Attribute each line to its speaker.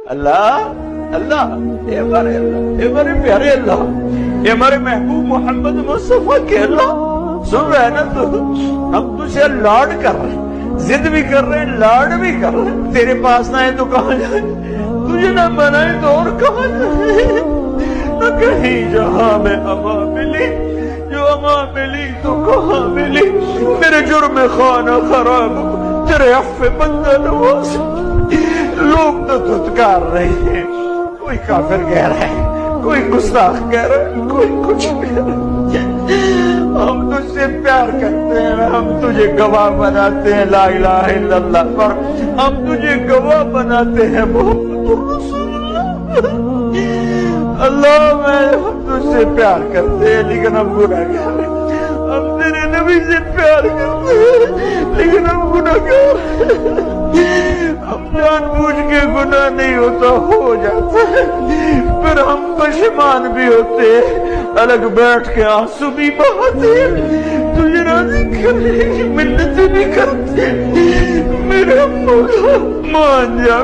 Speaker 1: اللہ اللہ اے ہمارے پیارے اللہ، اے ہمارے محبوب محمد مصطفیٰ کے اللہ، سن رہے نا تو ہم تجھے لاڈ کر رہے ہیں، ضد بھی کر رہے ہیں، لاڈ بھی کر رہے ہیں، تیرے پاس نہ ہے تو کہاں جائیں، تجھے نہ منائے تو اور کہاں جائیں، نہ کہیں جہاں میں اما ملی، جو اما ملی تو کہاں ملی، میرے جرم خانہ خراب تیرے عفو بندہ نواز، لوگ تو دھتکار رہے ہیں، کوئی کافر کہہ رہا ہے، کوئی گستاخ کہہ رہا ہے، کوئی کچھ کہہ رہا ہے، ہم تجھ سے پیار کرتے ہیں، ہم تجھے گواہ بناتے ہیں لا الہ الا اللہ پر، ہم تجھے گواہ بناتے ہیں محمد رسول اللہ، اللہ ہم تجھ سے پیار کرتے ہیں لیکن ہم گناہگار ہیں، ہم تیرے نبی سے پیار کرتے ہیں لیکن ہم گناہگار ہیں، ہم جان بوجھ کے گناہ نہیں ہوتا ہو جاتا ہے، پھر ہم پشیمان بھی ہوتے ہیں، الگ بیٹھ کے آنسو بھی بہاتے ہیں، تجھے راضی کرنے کی منتیں بھی کرتے ہیں، میرے مولا مان جا۔